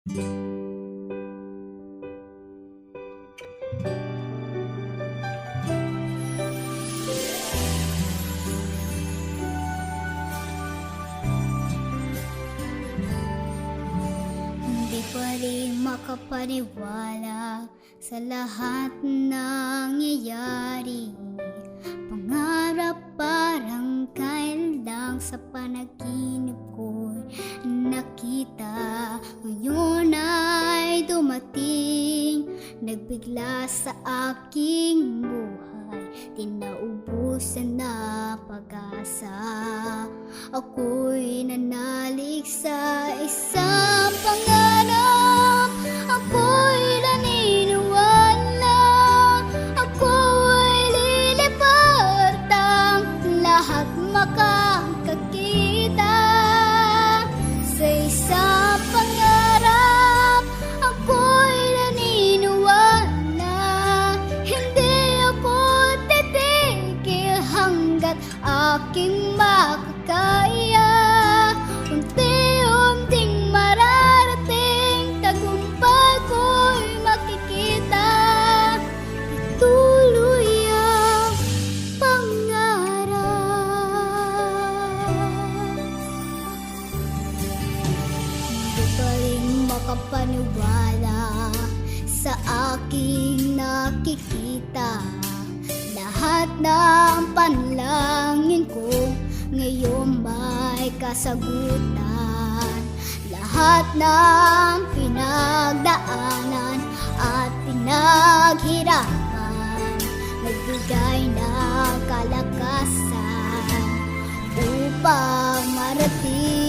Hindi pa rin makapaniwala sa lahat ng nangyayari. Pangarap parang kail lang sa panaginip ko'y nakita. Ngayon ay dumating, nagbigla sa aking buhay. Tinaubusan na pag-asa. Ako'y nanalig sa isang pangarap. Ako'y naniniwala. Ako'y lilipat ang lahat makakakita. Sa isang pangarap, ako'y naniniwala. Hindi ako titigil hanggat aking makakaya. Unti-unting mararating, tagumpay ko'y makikita. Ituloy ang pangarap. Hindi pa rin makapaniwala sa aking nakikita. Lahat ng panalangin ko ngayon may kasagutan. Lahat ng pinagdaanan at pinaghirapan nagbigay ng kalakasan upang marating